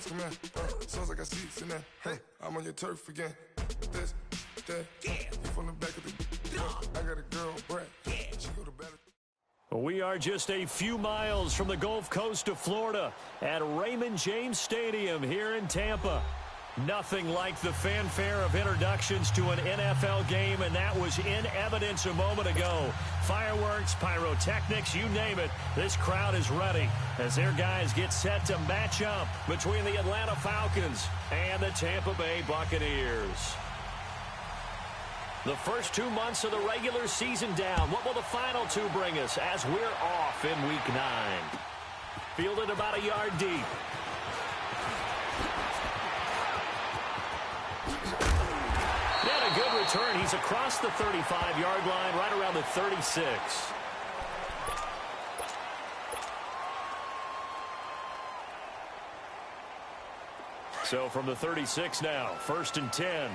come in. Sounds like I see seats in there. Hey, I'm on your turf again. This, that, you from the back of the. I got a girl, Brett. She go to bed. We are just a few miles from the Gulf Coast of Florida at Raymond James Stadium here in Tampa. Nothing like the fanfare of introductions to an NFL game, and that was in evidence a moment ago. Fireworks, pyrotechnics, you name it. This crowd is ready as their guys get set to match up between the Atlanta Falcons and the Tampa Bay Buccaneers. The first 2 months of the regular season down. What will the final two bring us as we're off in Week 9? Fielded about a yard deep. And a good return. He's across the 35-yard line, right around the 36. So from the 36 now, 1st and 10.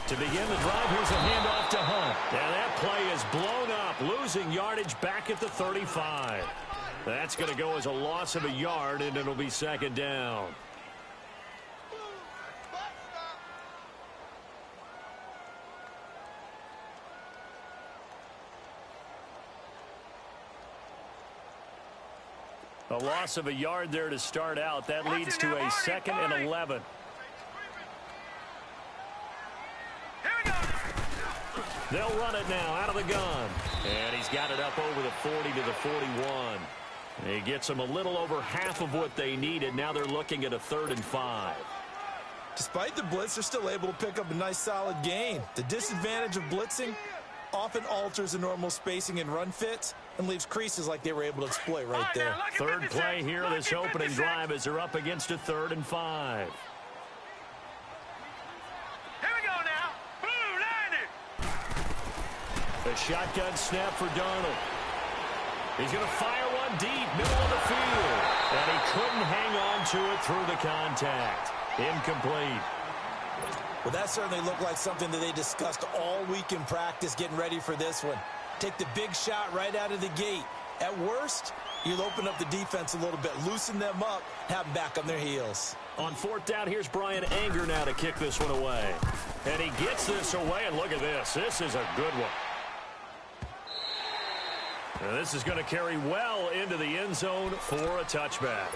To begin the drive, here's a handoff to Hunt. And that play is blown up, losing yardage back at the 35. That's going to go as a loss of a yard, and it'll be 2nd down. A loss of a yard there to start out. That leads to a 2nd and 11. They'll run it now out of the gun. And he's got it up over the 40 to the 41. He gets them a little over half of what they needed. Now they're looking at a 3rd and 5. Despite the blitz, they're still able to pick up a nice solid gain. The disadvantage of blitzing often alters the normal spacing and run fits and leaves creases like they were able to exploit right there. Third play here, this opening drive, as they're up against a 3rd and 5. A shotgun snap for Darnold. He's going to fire one deep, middle of the field. And he couldn't hang on to it through the contact. Incomplete. Well, that certainly looked like something that they discussed all week in practice getting ready for this one. Take the big shot right out of the gate. At worst, you'll open up the defense a little bit, loosen them up, have them back on their heels. On 4th down, here's Brian Anger now to kick this one away. And he gets this away, and look at this. This is a good one. And this is going to carry well into the end zone for a touchback.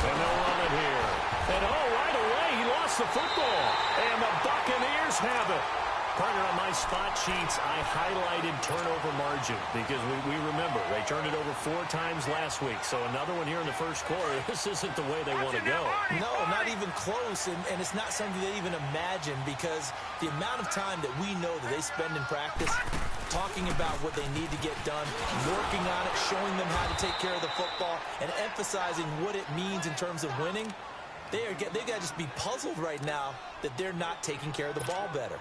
And they'll run it here. And right away, he lost the football. And the Buccaneers have it. Partner, on my spot sheets, I highlighted turnover margin because we remember they turned it over 4 times last week. So another one here in the first quarter. This isn't the way they want to go. No, not even close. And it's not something they even imagine because the amount of time that we know that they spend in practice talking about what they need to get done, working on it, showing them how to take care of the football, and emphasizing what it means in terms of winning, they got to just be puzzled right now that they're not taking care of the ball better.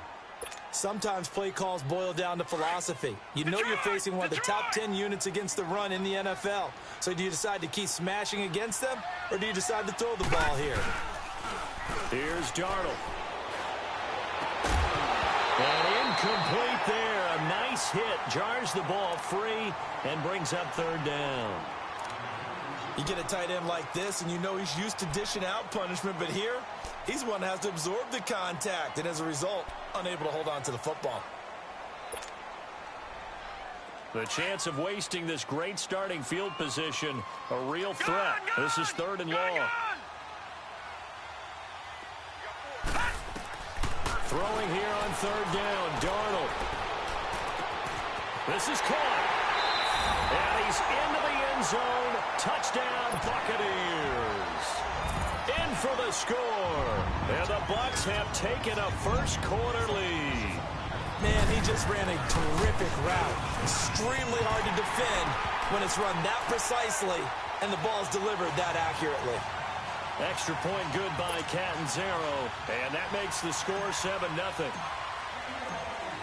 Sometimes play calls boil down to philosophy. You know you're facing one of the top 10 units against the run in the NFL. So do you decide to keep smashing against them, or do you decide to throw the ball here? Here's Darnold. And incomplete there. A nice hit. Jars the ball free and brings up 3rd down. You get a tight end like this, and you know he's used to dishing out punishment, but here, he's one that has to absorb the contact, and as a result, unable to hold on to the football. The chance of wasting this great starting field position, a real threat. This is 3rd and long. Throwing here on 3rd down, Darnold. This is caught. And he's into the end zone. Touchdown, Buccaneers. In for the score. And the Bucs have taken a first quarter lead. Man, he just ran a terrific route. Extremely hard to defend when it's run that precisely and the ball's delivered that accurately. Extra point good by Catanzaro. And that makes the score 7-0.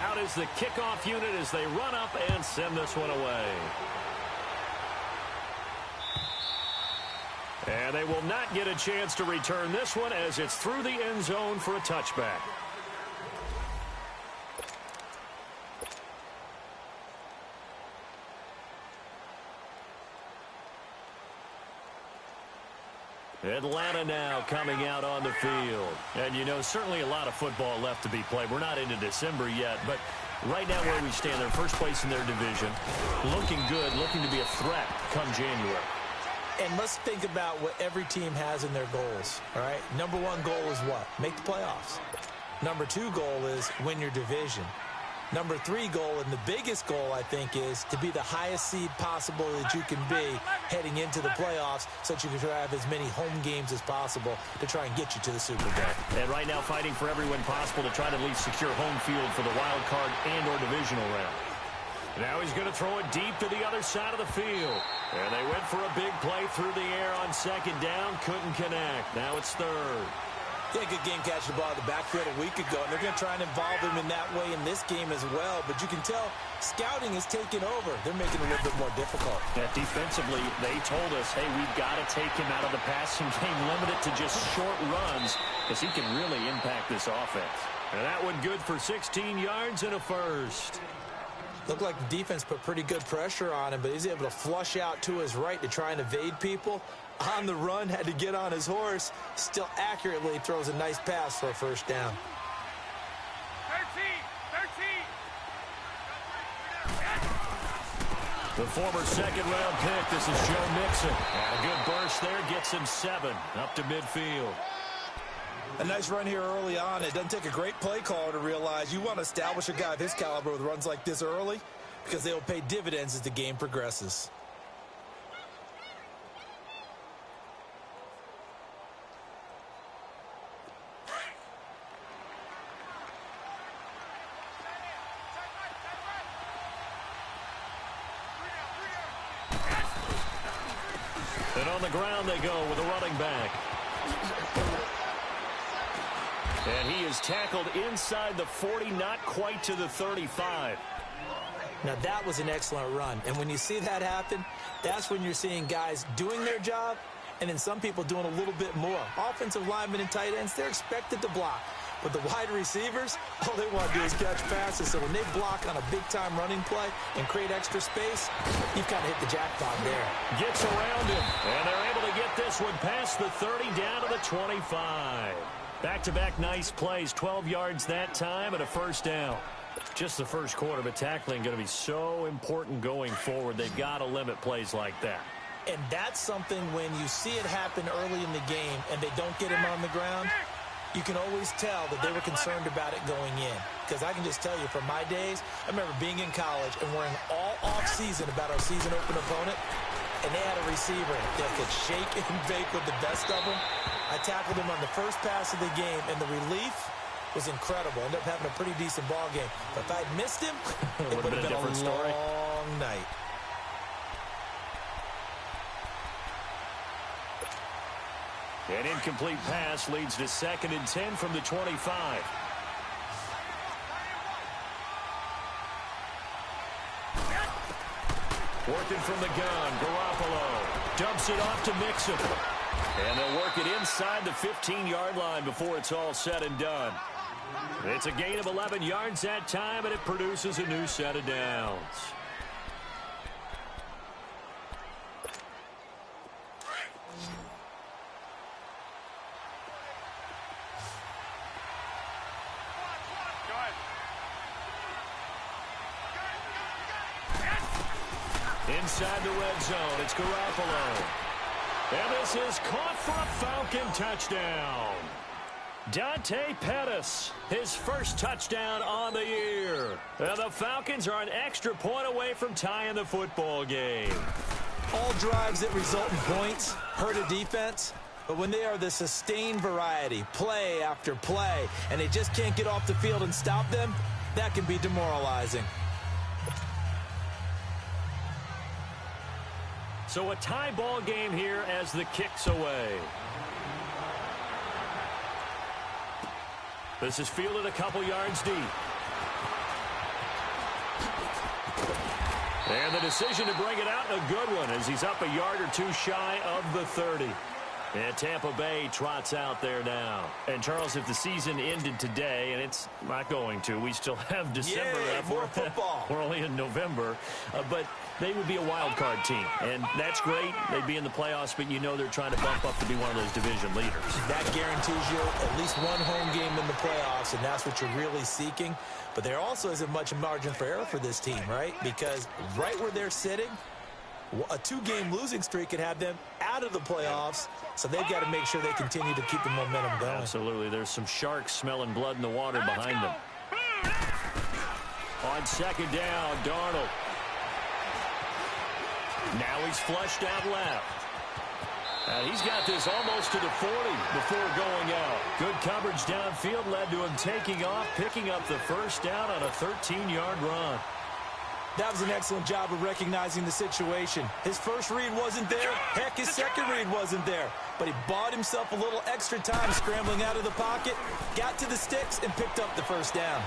Out is the kickoff unit as they run up and send this one away. And they will not get a chance to return this one as it's through the end zone for a touchback. Atlanta now coming out on the field. And, you know, certainly a lot of football left to be played. We're not into December yet, but right now where we stand, they're first place in their division. Looking good, looking to be a threat come January. And let's think about what every team has in their goals, all right? Number one goal is what? Make the playoffs. Number two goal is win your division. Number three goal, and the biggest goal, I think, is to be the highest seed possible that you can be heading into the playoffs so that you can have as many home games as possible to try and get you to the Super Bowl. And right now fighting for every win possible to try to at least secure home field for the wild card and or divisional round. Now he's going to throw it deep to the other side of the field. And they went for a big play through the air on second down. Couldn't connect. Now it's third. Yeah, good game catching the ball in the backfield a week ago, and they're going to try and involve him in that way in this game as well. But you can tell scouting is taking over. They're making it a little bit more difficult. Yeah, defensively, they told us, hey, we've got to take him out of the passing game, limit it to just short runs, because he can really impact this offense. And that one good for 16 yards and a first. Looked like the defense put pretty good pressure on him, but he's able to flush out to his right to try and evade people. On the run, had to get on his horse. Still accurately throws a nice pass for a first down. 13. The former second-round pick, this is Joe Mixon. And a good burst there, gets him 7 up to midfield. A nice run here early on. It doesn't take a great play caller to realize you want to establish a guy of his caliber with runs like this early because they will pay dividends as the game progresses. And on the ground they go with a running back. And he is tackled inside the 40, not quite to the 35. Now, that was an excellent run. And when you see that happen, that's when you're seeing guys doing their job and then some people doing a little bit more. Offensive linemen and tight ends, they're expected to block. But the wide receivers, all they want to do is catch passes. So when they block on a big-time running play and create extra space, you've kind of hit the jackpot there. Gets around him, and they're able to get this one past the 30 down to the 25. Back-to-back nice plays, 12 yards that time and a first down. Just the first quarter, but tackling going to be so important going forward. They've got to limit plays like that. And that's something when you see it happen early in the game and they don't get him on the ground, you can always tell that they were concerned about it going in. Because I can just tell you from my days, I remember being in college and worrying all off-season about our season-open opponent, and they had a receiver that could shake and bake with the best of them. I tackled him on the first pass of the game, and the relief was incredible. Ended up having a pretty decent ball game. But if I'd missed him, it would have been a long night. An incomplete pass leads to 2nd and 10 from the 25. Working from the gun, Garoppolo dumps it off to Mixon. And they'll work it inside the 15-yard line before it's all said and done. It's a gain of 11 yards that time, and it produces a new set of downs. Inside the red zone, it's Garoppolo. And this is caught for a Falcon touchdown. Dante Pettis, his first touchdown on the year. And the Falcons are an extra point away from tying the football game. All drives that result in points hurt a defense. But when they are the sustained variety, play after play, and they just can't get off the field and stop them, that can be demoralizing. So a tie ball game here as the kick's away. This is fielded a couple yards deep. And the decision to bring it out, a good one, as he's up a yard or two shy of the 30. And Tampa Bay trots out there now. And, Charles, if the season ended today, and it's not going to, we still have December left. More football. We're only in November. But they would be a wild card team. And that's great. They'd be in the playoffs, but you know they're trying to bump up to be one of those division leaders. That guarantees you at least one home game in the playoffs, and that's what you're really seeking. But there also isn't much margin for error for this team, right? Because right where they're sitting, a 2-game losing streak could have them out of the playoffs, so they've got to make sure they continue to keep the momentum going. Absolutely. There's some sharks smelling blood in the water behind them. On second down, Darnold. Now he's flushed out left. And he's got this almost to the 40 before going out. Good coverage downfield led to him taking off, picking up the first down on a 13-yard run. That was an excellent job of recognizing the situation. His first read wasn't there. Heck, his second read wasn't there. But he bought himself a little extra time scrambling out of the pocket, got to the sticks, and picked up the first down.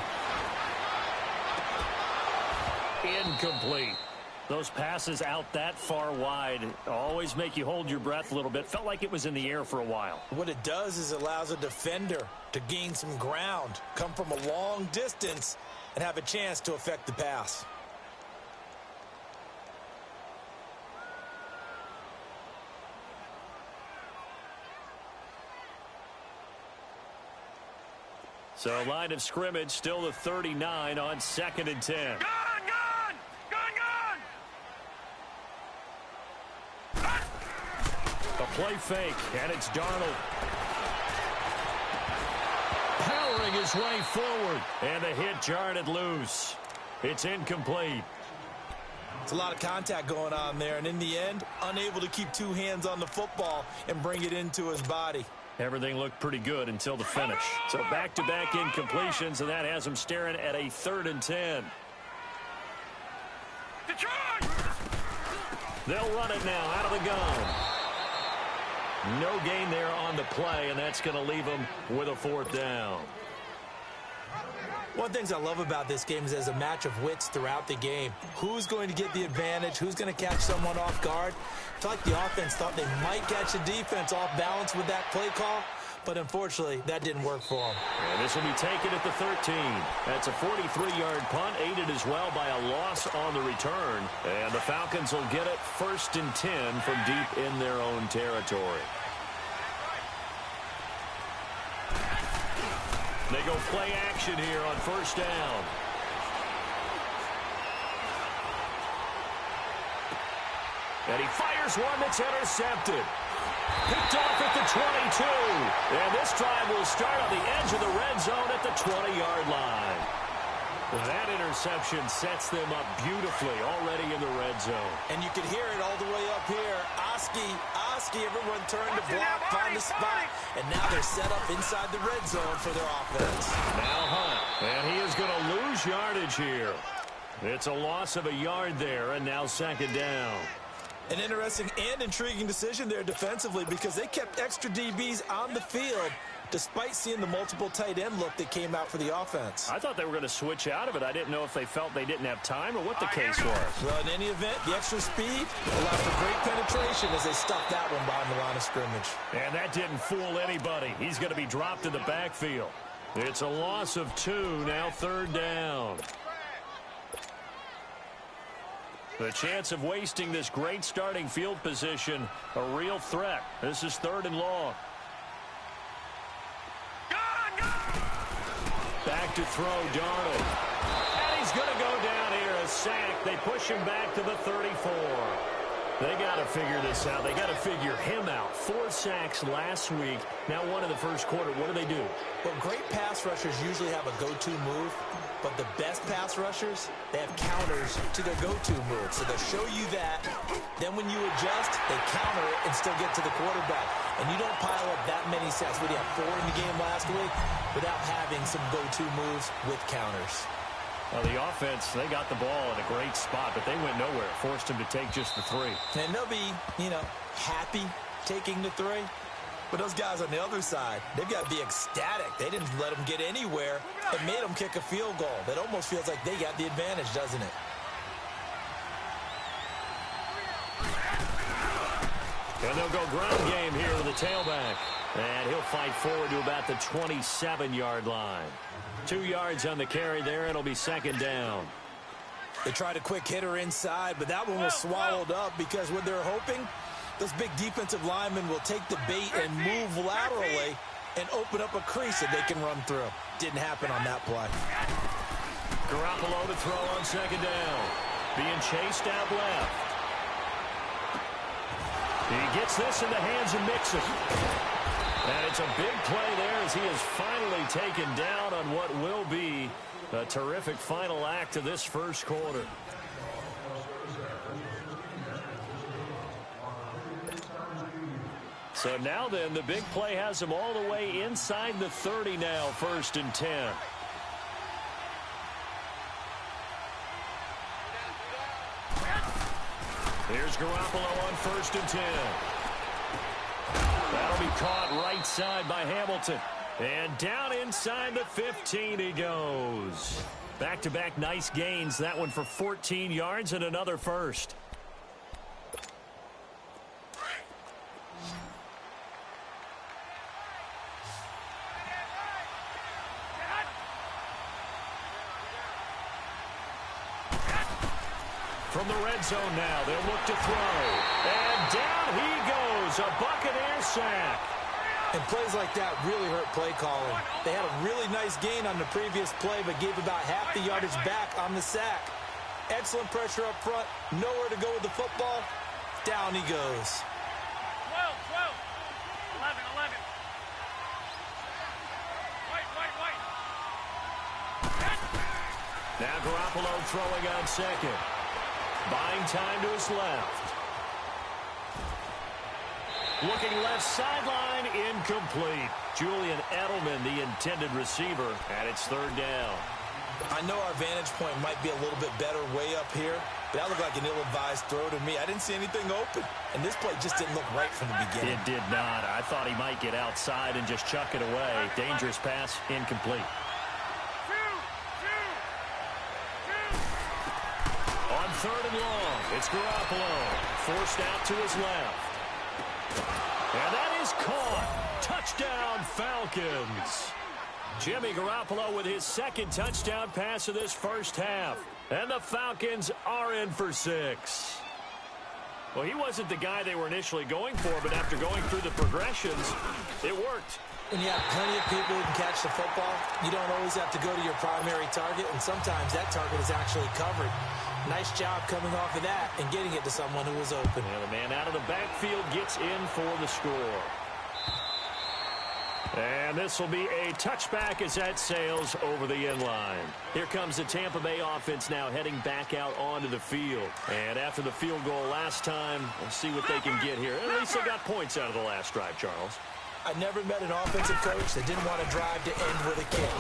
Incomplete. Those passes out that far wide always make you hold your breath a little bit. Felt like it was in the air for a while. What it does is it allows a defender to gain some ground, come from a long distance, and have a chance to affect the pass. So line of scrimmage still the 39 on 2nd and 10. A play fake, and it's Darnold. Powering his way forward, and the hit jarred it loose. It's incomplete. It's a lot of contact going on there, and in the end, unable to keep two hands on the football and bring it into his body. Everything looked pretty good until the finish. So back-to-back incompletions, and that has him staring at a 3rd and 10. They'll run it now out of the gun. No gain there on the play, and that's going to leave them with a 4th down. One of the things I love about this game is there's a match of wits throughout the game. Who's going to get the advantage? Who's going to catch someone off guard? I feel like the offense thought they might catch the defense off balance with that play call, but unfortunately, that didn't work for them. And this will be taken at the 13. That's a 43-yard punt, aided as well by a loss on the return. And the Falcons will get it 1st and 10 from deep in their own territory. They go play action here on 1st down. And he fires one that's intercepted. Picked off at the 22. And this drive will start on the edge of the red zone at the 20-yard line. Well, that interception sets them up beautifully already in the red zone. And you can hear it all the way up here. Oski, everyone turned to block, find the spot, and now they're set up inside the red zone for their offense. Now Hunt, and he is going to lose yardage here. It's a loss of a yard there, and now 2nd down. An interesting and intriguing decision there defensively because they kept extra DBs on the field despite seeing the multiple tight end look that came out for the offense. I thought they were going to switch out of it. I didn't know if they felt they didn't have time or what the case was. Well, in any event, the extra speed allowed for great penetration as they stuffed that one behind the line of scrimmage. And that didn't fool anybody. He's going to be dropped in the backfield. It's a loss of 2, now 3rd down. The chance of wasting this great starting field position, a real threat. This is 3rd and long. Back to throw, Darnold. And he's going to go down here, a sack. They push him back to the 34. They got to figure this out. They got to figure him out. 4 sacks last week. Now 1 in the first quarter. What do? Well, great pass rushers usually have a go-to move. But the best pass rushers, they have counters to their go-to move. So they'll show you that. Then when you adjust, they counter it and still get to the quarterback. And you don't pile up that many sacks. What do you have, 4 in the game last week? Without having some go-to moves with counters. Well, the offense, they got the ball in a great spot, but they went nowhere. Forced him to take just the 3. And they'll be, happy taking the 3. But those guys on the other side, they've got to be ecstatic. They didn't let them get anywhere and made them kick a field goal. That almost feels like they got the advantage, doesn't it? And they'll go ground game here with the tailback. And he'll fight forward to about the 27-yard line. 2 yards on the carry there. It'll be second down. They tried a quick hitter inside, but that one was swallowed up because what they're hoping, those big defensive linemen will take the bait and move laterally and open up a crease that they can run through. Didn't happen on that play. Garoppolo to throw on second down. Being chased out left. He gets this in the hands of Mixon. And it's a big play there as he is finally taken down on what will be a terrific final act of this first quarter. So now then, the big play has him all the way inside the 30 now, 1st and 10. Here's Garoppolo on 1st and 10. That'll be caught right side by Hamilton. And down inside the 15 he goes. Back-to-back nice gains. That one for 14 yards and another first. From the red zone now, they'll look to throw. And down he goes, a Buccaneer sack. And plays like that really hurt play calling. They had a really nice gain on the previous play, but gave about half the yardage back on the sack. Excellent pressure up front, nowhere to go with the football. Down he goes. 12, 11, 11. Wait. Now Garoppolo throwing on second. Buying time to his left. Looking left sideline, incomplete. Julian Edelman, the intended receiver, and it's 3rd down. I know our vantage point might be a little bit better way up here, but that looked like an ill-advised throw to me. I didn't see anything open, and this play just didn't look right from the beginning. It did not. I thought he might get outside and just chuck it away. Dangerous pass, incomplete. On 3rd and long, it's Garoppolo. Forced out to his left. And that is caught. Touchdown, Falcons. Jimmy Garoppolo with his 2nd touchdown pass of this first half. And the Falcons are in for 6. Well, he wasn't the guy they were initially going for, but after going through the progressions, it worked. When you have plenty of people who can catch the football, you don't always have to go to your primary target, and sometimes that target is actually covered. Nice job coming off of that and getting it to someone who was open. And the man out of the backfield gets in for the score. And this will be a touchback as that sails over the end line. Here comes the Tampa Bay offense now heading back out onto the field. And after the field goal last time, we'll see what they can get here. At least they got points out of the last drive, Charles. I never met an offensive coach that didn't want to drive to end with a kick.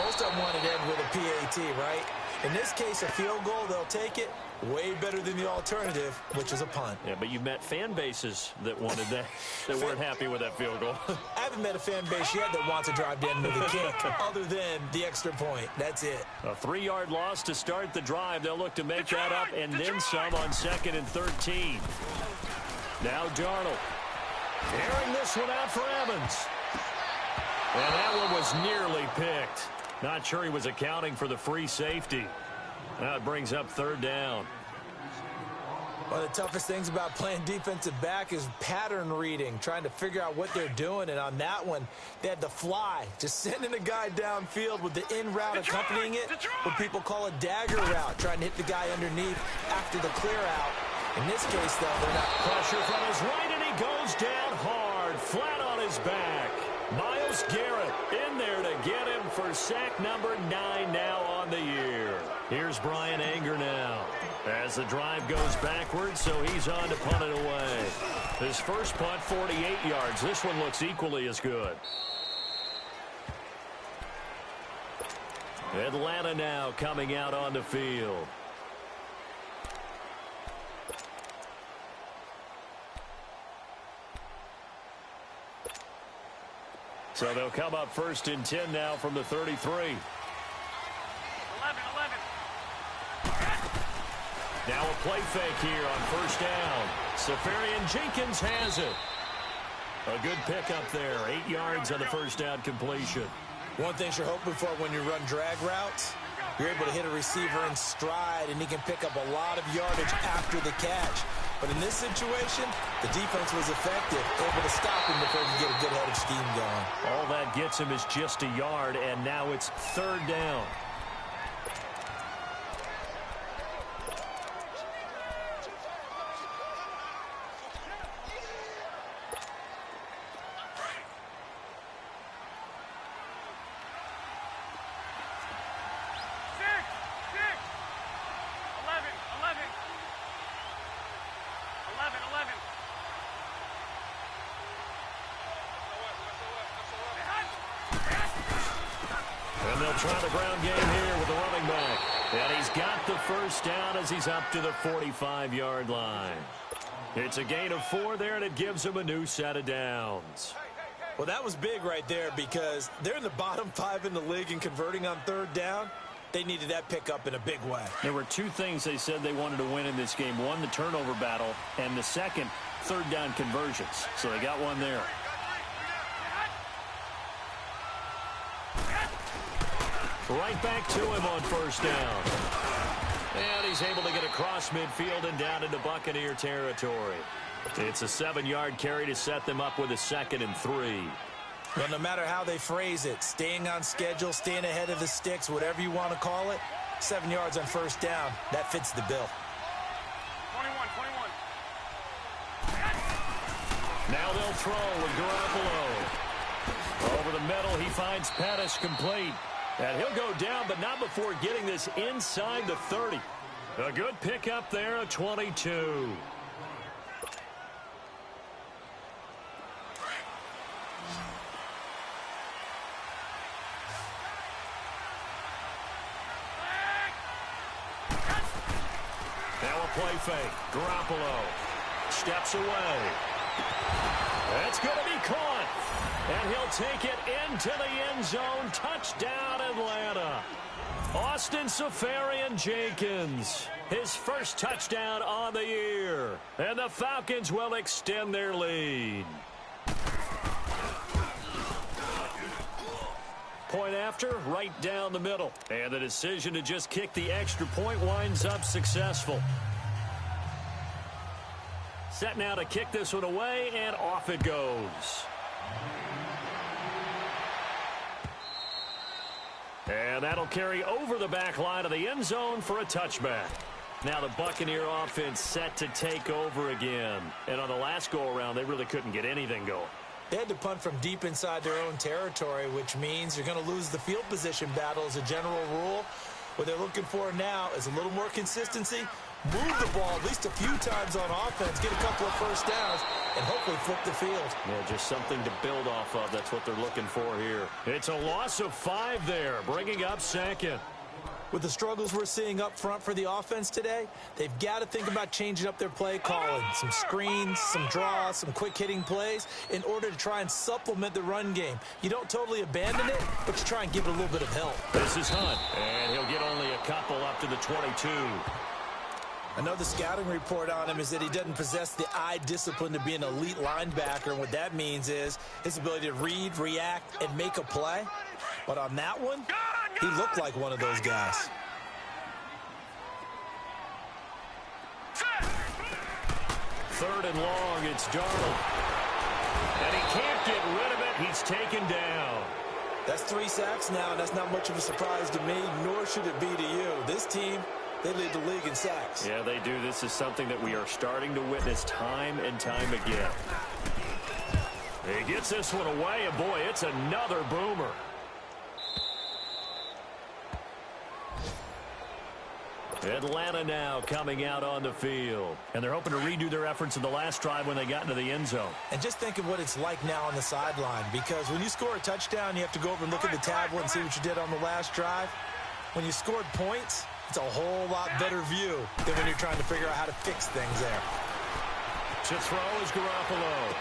Most of them wanted to end with a PAT, right? In this case, a field goal, they'll take it. Way better than the alternative, which is a punt. Yeah, but you've met fan bases that wanted that, that weren't happy with that field goal. I haven't met a fan base yet that wants to drive to end with a kick, other than the extra point. That's it. A 3-yard loss to start the drive. They'll look to make that up and then some on 2nd and 13. Now Darnold. Airing this one out for Evans. And that one was nearly picked. Not sure he was accounting for the free safety. Now it brings up 3rd down. One of the toughest things about playing defensive back is pattern reading, trying to figure out what they're doing. And on that one, they had to fly, just sending a guy downfield with the in route accompanying it, what people call a dagger route, trying to hit the guy underneath after the clear out. In this case, though, they're not. Pressure from his right, and he goes down hard, flat on his back. Myles Garrett in there to get him for sack number 9 now on the year. Here's Brian Anger now as the drive goes backwards, so he's on to punt it away. His first punt, 48 yards. This one looks equally as good. Atlanta now coming out on the field. So they'll come up 1st and 10 now from the 33. 11. Now a play fake here on first down. Safarian Jenkins has it. A good pickup there. 8 yards on the first down completion. One thing you're hoping for when you run drag routes, you're able to hit a receiver in stride, and he can pick up a lot of yardage after the catch. But in this situation, the defense was effective, able to stop him before he could get a good head of steam going. All that gets him is just a yard, and now it's third down. And they'll try the ground game here with the running back. And he's got the first down as he's up to the 45-yard line. It's a gain of 4 there, and it gives him a new set of downs. Well, that was big right there because they're in the bottom 5 in the league in converting on third down. They needed that pickup in a big way. There were 2 things they said they wanted to win in this game. One, the turnover battle, and the second, third down conversions. So they got one there. Right back to him on first down. And he's able to get across midfield and down into Buccaneer territory. It's a 7-yard carry to set them up with a 2nd and 3. Well, no matter how they phrase it, staying on schedule, staying ahead of the sticks, whatever you want to call it, 7 yards on first down, that fits the bill. 21. Now they'll throw with Garoppolo. Over the middle, he finds Pettis complete. And he'll go down, but not before getting this inside the 30. A good pickup there, a 22. Now a play fake. Garoppolo steps away. That's going to be caught. And he'll take it into the end zone. Touchdown, Atlanta. Austin Safarian Jenkins, his first touchdown on the year. And the Falcons will extend their lead. Point after, right down the middle. And the decision to just kick the extra point winds up successful. Set now to kick this one away, and off it goes. And that'll carry over the back line of the end zone for a touchback. Now the Buccaneer offense set to take over again. And on the last go-around, they really couldn't get anything going. They had to punt from deep inside their own territory, which means you're going to lose the field position battle as a general rule. What they're looking for now is a little more consistency, move the ball at least a few times on offense, get a couple of first downs, and hopefully flip the field. Yeah, just something to build off of. That's what they're looking for here. It's a loss of 5 there, bringing up 2nd. With the struggles we're seeing up front for the offense today, they've got to think about changing up their play calling. Some screens, some draws, some quick-hitting plays in order to try and supplement the run game. You don't totally abandon it, but you try and give it a little bit of help. This is Hunt, and he'll get only a couple up to the 22. Another scouting report on him is that he doesn't possess the eye discipline to be an elite linebacker, and what that means is his ability to read, react, and make a play. But on that one, he looked like one of those guys. Third and long, it's Darnold. And he can't get rid of it. He's taken down. That's 3 sacks now, and that's not much of a surprise to me, nor should it be to you. This team, they lead the league in sacks. Yeah, they do. This is something that we are starting to witness time and time again. He gets this one away, and boy, it's another boomer. Atlanta now coming out on the field. And they're hoping to redo their efforts in the last drive when they got into the end zone. And just think of what it's like now on the sideline, because when you score a touchdown, you have to go over and look at the tablet and see what you did on the last drive. When you scored points, it's a whole lot better view than when you're trying to figure out how to fix things there. To throw is Garoppolo.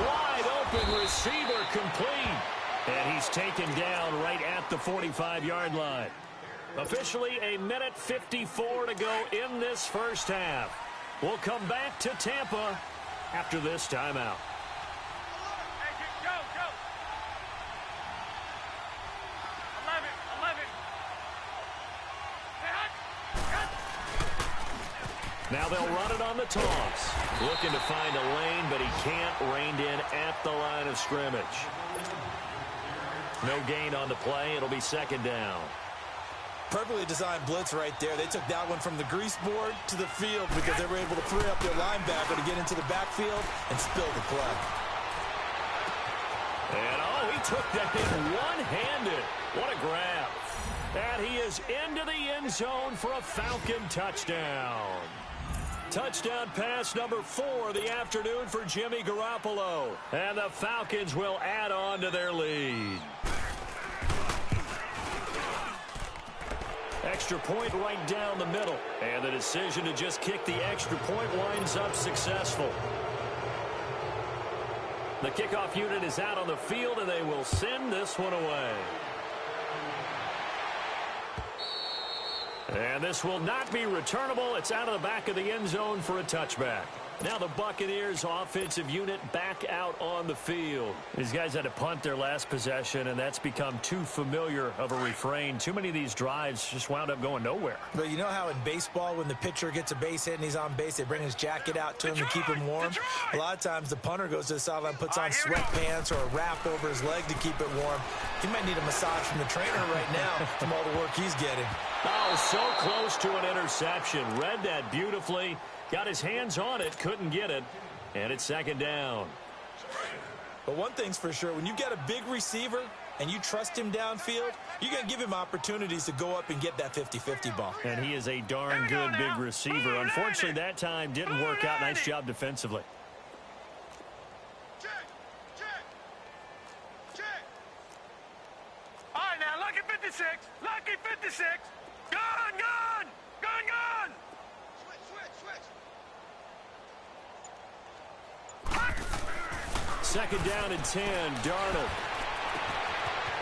Wide open receiver complete. And he's taken down right at the 45-yard line. Officially a minute 54 to go in this first half. We'll come back to Tampa after this timeout. Now they'll run it on the toss. Looking to find a lane, but he can't. Reined in at the line of scrimmage. No gain on the play. It'll be second down. Perfectly designed blitz right there. They took that one from the grease board to the field because they were able to free up their linebacker to get into the backfield and spill the play. And, oh, he took that in one-handed. What a grab. And he is into the end zone for a Falcon touchdown. Touchdown pass number 4 of the afternoon for Jimmy Garoppolo. And the Falcons will add on to their lead. Extra point right down the middle. And the decision to just kick the extra point winds up successful. The kickoff unit is out on the field, and they will send this one away. And this will not be returnable. It's out of the back of the end zone for a touchback. Now the Buccaneers offensive unit back out on the field. These guys had to punt their last possession, and that's become too familiar of a refrain. Too many of these drives just wound up going nowhere. But you know how in baseball, when the pitcher gets a base hit and he's on base, they bring his jacket out to him to keep him warm? A lot of times the punter goes to the sideline, puts on sweatpants or a wrap over his leg to keep it warm. He might need a massage from the trainer right now from all the work he's getting. Oh, so close to an interception. Read that beautifully. Got his hands on it, couldn't get it, and it's second down. But one thing's for sure, when you've got a big receiver and you trust him downfield, you're going to give him opportunities to go up and get that 50-50 ball. And he is a darn good big receiver. Unfortunately, that time didn't work out. Nice job defensively. All right, now, lucky 56. Lucky 56. Gun! Second down and 10, Darnold.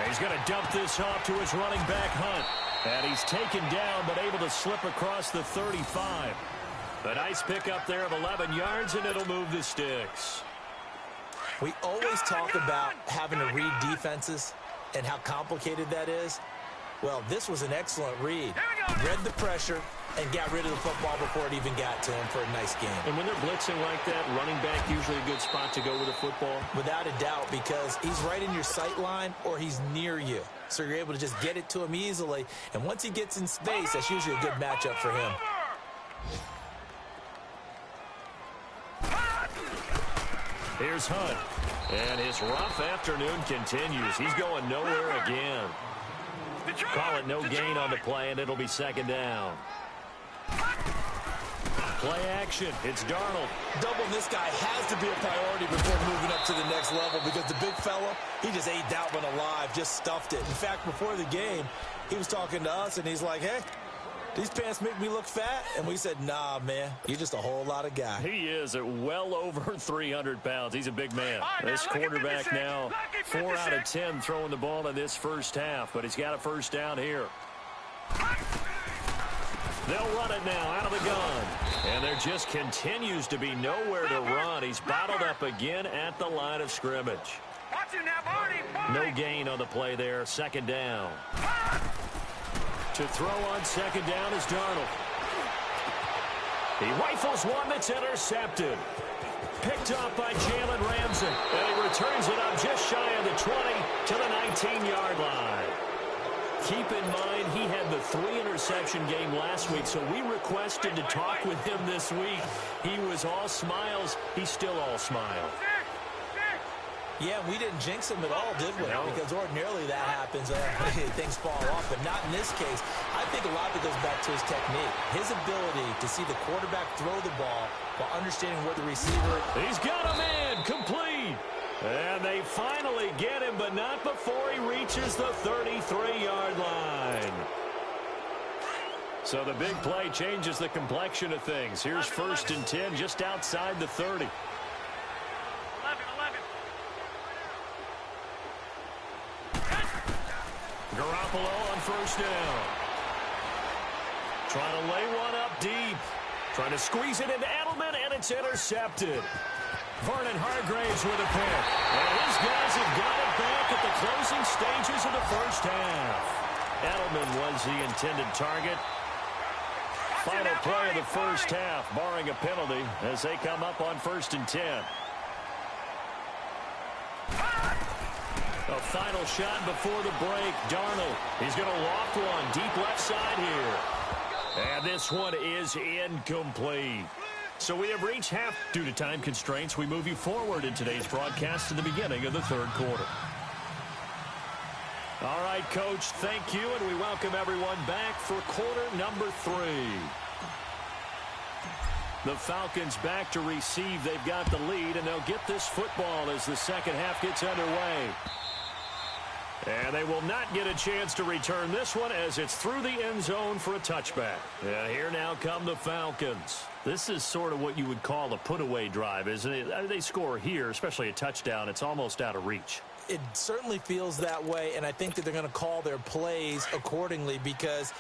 He's going to dump this off to his running back, Hunt. And he's taken down, but able to slip across the 35. A nice pickup there of 11 yards, and it'll move the sticks. We always talk about having to read defenses and how complicated that is. Well, this was an excellent read. Read the pressure and got rid of the football before it even got to him for a nice game. And when they're blitzing like that, running back usually a good spot to go with the football? Without a doubt, because he's right in your sight line or he's near you. So you're able to just get it to him easily. And once he gets in space, that's usually a good matchup for him. Here's Hunt. And his rough afternoon continues. He's going nowhere again. Call it no gain on the play, and it'll be second down. Play action. It's Darnold. Doubling this guy has to be a priority before moving up to the next level because the big fella, he just ate that one alive, just stuffed it. In fact, before the game, he was talking to us, and he's like, hey, these pants make me look fat? And we said, nah, man, you're just a whole lot of guy. He is at well over 300 pounds. He's a big man. This quarterback now, 4 out of 10 throwing the ball in this first half, but he's got a first down here. They'll run it now out of the gun. And there just continues to be nowhere to run. He's bottled up again at the line of scrimmage. No gain on the play there. Second down. To throw on second down is Darnold. He rifles one that's intercepted. Picked up by Jalen Ramsey. And he returns it up just shy of the 20 to the 19-yard line. Keep in mind, he had the 3-interception game last week, so we requested to talk with him this week. He was all smiles. He's still all smiles. Yeah, we didn't jinx him at all, did we? No. Because ordinarily that happens. Things fall off, but not in this case. I think a lot of it goes back to his technique. His ability to see the quarterback throw the ball while understanding where the receiver... He's got a man, complete. And they finally get him, but not before he reaches the 33-yard line. So the big play changes the complexion of things. Here's first and 10 just outside the 30. 11. Garoppolo on first down. trying to lay one up deep. Trying to squeeze it into Edelman, and it's intercepted. Vernon Hargraves with a pick. And his guys have got it back at the closing stages of the first half. Edelman was the intended target. Final play of the first half, barring a penalty, as they come up on 1st and 10. A final shot before the break. Darnold, he's going to loft one deep left side here. And this one is incomplete. So we have reached half due to time constraints. We move you forward in today's broadcast to the beginning of the third quarter. All right, Coach, thank you, and we welcome everyone back for quarter number 3. The Falcons back to receive. They've got the lead, and they'll get this football as the second half gets underway. And they will not get a chance to return this one as it's through the end zone for a touchback. And here now come the Falcons. This is sort of what you would call a put-away drive, isn't it? They score here, especially a touchdown. It's almost out of reach. It certainly feels that way, and I think that they're going to call their plays accordingly, because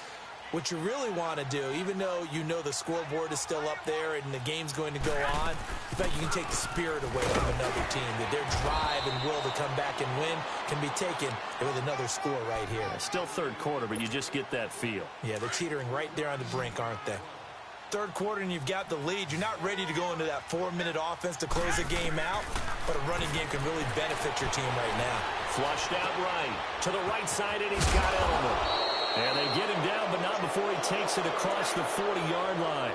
what you really want to do, even though you know the scoreboard is still up there and the game's going to go on, in fact, you can take the spirit away from another team. That their drive and will to come back and win can be taken with another score right here. Still third quarter, but you just get that feel. Yeah, they're teetering right there on the brink, aren't they? Third quarter and you've got the lead. You're not ready to go into that 4-minute offense to close the game out, but a running game can really benefit your team right now. Flushed out right. To the right side, and he's got Edelman. And they get him down, but not before he takes it across the 40-yard line.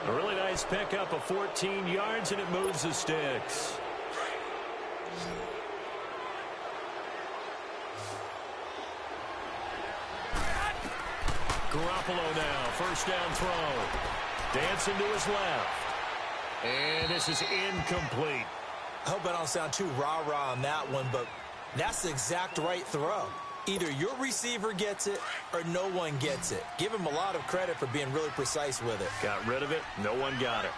A really nice pickup of 14 yards, and it moves the sticks. Garoppolo now, first down throw. Dancing to his left. And this is incomplete. I hope I don't sound too rah-rah on that one, but that's the exact right throw. Either your receiver gets it or no one gets it. Give him a lot of credit for being really precise with it. Got rid of it. No one got it.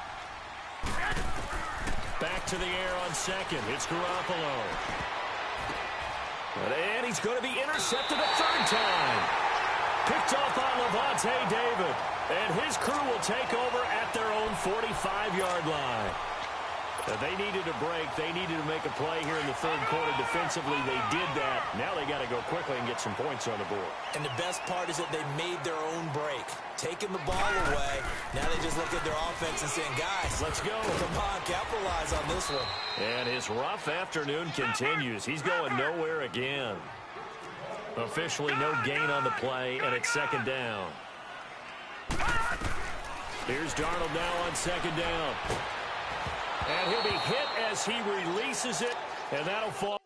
Back to the air on second. It's Garoppolo. And he's going to be intercepted a third time. Picked off by Levante David. And his crew will take over at their own 45-yard line. They needed a break. They needed to make a play here in the third quarter. Defensively, they did that. Now they got to go quickly and get some points on the board. And the best part is that they made their own break. Taking the ball away. Now they just look at their offense and saying, guys, let's go. Come on, capitalize on this one. And his rough afternoon continues. He's going nowhere again. Officially no gain on the play, and it's second down. Here's Darnold now on second down. And he'll be hit as he releases it, and that'll fall.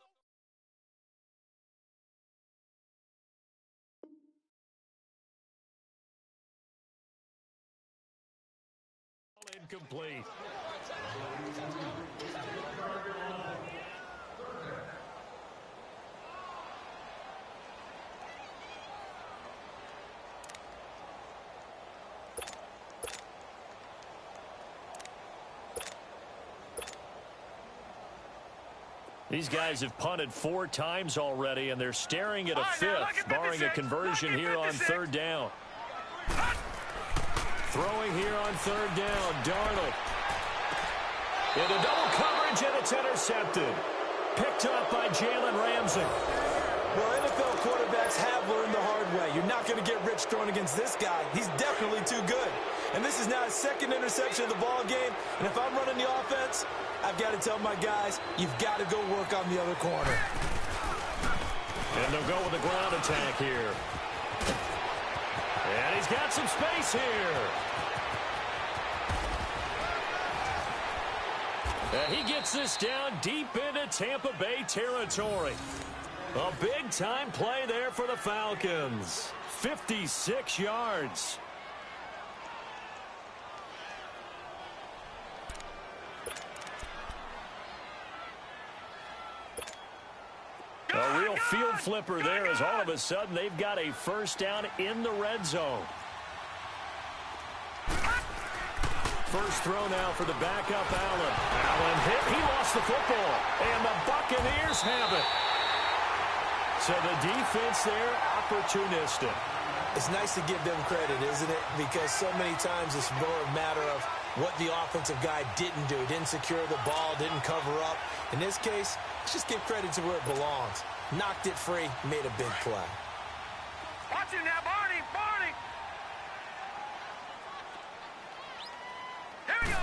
Incomplete. These guys have punted 4 times already, and they're staring at a fifth, barring a conversion here on third down. Throwing here on third down, Darnold. Into double coverage, and it's intercepted. Picked up by Jalen Ramsey. Well, NFL quarterbacks have learned the hard way. You're not going to get rich throwing against this guy. He's definitely too good. And this is now his second interception of the ball game. And if I'm running the offense, I've got to tell my guys, you've got to go work on the other corner. And they'll go with the ground attack here. And he's got some space here. And he gets this down deep into Tampa Bay territory. A big-time play there for the Falcons. 56 yards. A real field flipper there, as all of a sudden they've got a first down in the red zone. First throw now for the backup Allen. Allen hit. He lost the football. And the Buccaneers have it. So the defense there, opportunistic. It's nice to give them credit, isn't it? Because so many times it's more a matter of what the offensive guy didn't do. Didn't secure the ball, didn't cover up. In this case, let's just give credit to where it belongs. Knocked it free, made a big play. Watch it now, Barney! Barney! Here we go!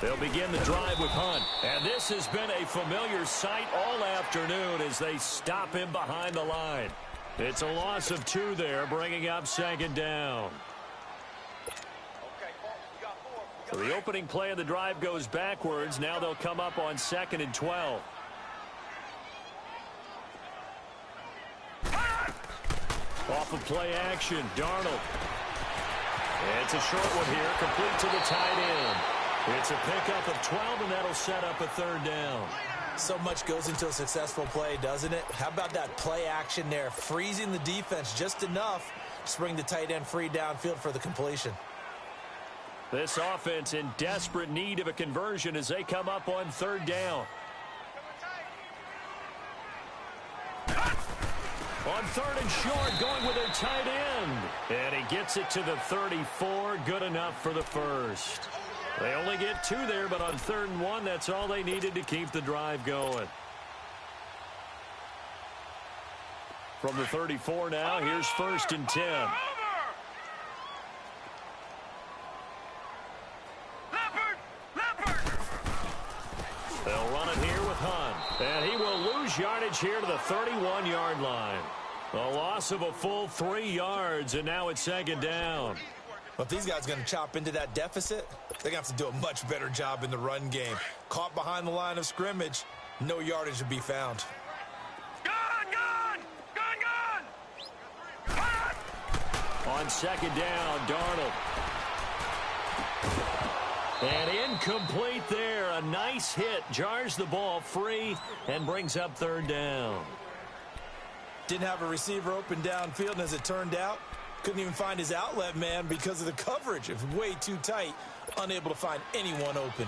They'll begin the drive with Hunt. And this has been a familiar sight all afternoon as they stop him behind the line. It's a loss of 2 there, bringing up second down. So the opening play of the drive goes backwards. Now they'll come up on 2nd and 12. Off of play action, Darnold. It's a short one here, complete to the tight end. It's a pickup of 12, and that'll set up a 3rd down. So much goes into a successful play, doesn't it? How about that play action there, freezing the defense just enough to bring the tight end free downfield for the completion. This offense in desperate need of a conversion as they come up on 3rd down. On 3rd and short, going with their tight end. And he gets it to the 34, good enough for the first. They only get 2 there, but on 3rd and 1, that's all they needed to keep the drive going. From the 34 now, here's 1st and 10. They'll run it here with Hunt. And he will lose yardage here to the 31-yard line. A loss of a full 3 yards, and now it's 2nd down. But these guys are going to chop into that deficit. They're going to have to do a much better job in the run game. Caught behind the line of scrimmage, no yardage to be found. On 2nd down, Darnold. And incomplete there. A nice hit. Jars the ball free and brings up 3rd down. Didn't have a receiver open downfield, and as it turned out, couldn't even find his outlet man because of the coverage. It was way too tight. Unable to find anyone open.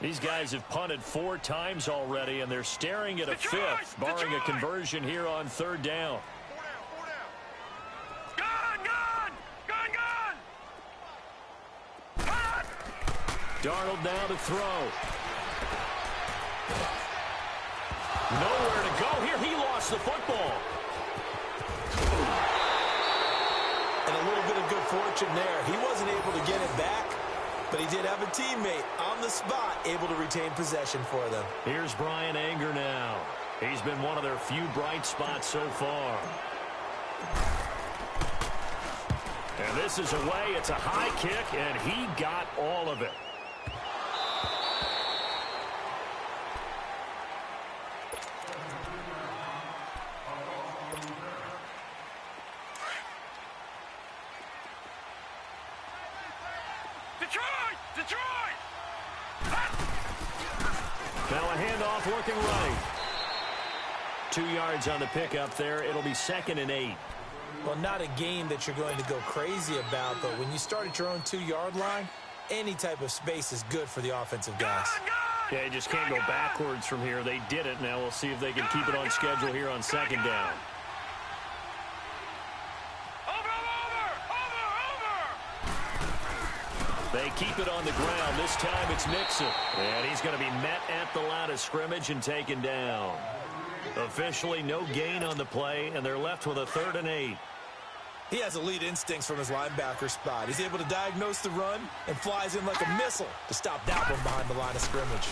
These guys have punted 4 times already, and they're staring at a 5th, barring a conversion here on 3rd down. Darnold now to throw. Nowhere to go here. He lost the football. And a little bit of good fortune there. He wasn't able to get it back, but he did have a teammate on the spot able to retain possession for them. Here's Brian Anger now. He's been one of their few bright spots so far. And this is away. It's a high kick, and he got all of it. Now a handoff working right. 2 yards on the pickup there. It'll be 2nd and 8. Well, not a game that you're going to go crazy about, but when you start at your own 2-yard line, any type of space is good for the offensive guys. Yeah, you just can't go backwards from here. They did it. Now we'll see if they can keep it on schedule here on 2nd down. They keep it on the ground. This time it's Mixon. And he's going to be met at the line of scrimmage and taken down. Officially no gain on the play, and they're left with a 3rd and 8. He has elite instincts from his linebacker spot. He's able to diagnose the run and flies in like a missile to stop that one behind the line of scrimmage.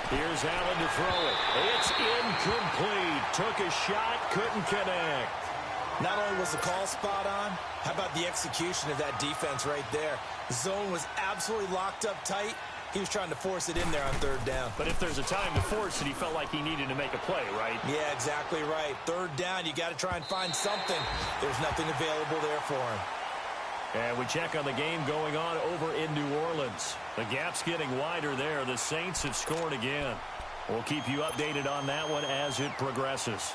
Here's Allen to throw it. It's incomplete. Took a shot, couldn't connect. Not only was the call spot on, how about the execution of that defense right there? The zone was absolutely locked up tight. He was trying to force it in there on 3rd down. But if there's a time to force it, he felt like he needed to make a play, right? Yeah, exactly right. 3rd down, you got to try and find something. There's nothing available there for him. And we check on the game going on over in New Orleans. The gap's getting wider there. The Saints have scored again. We'll keep you updated on that one as it progresses.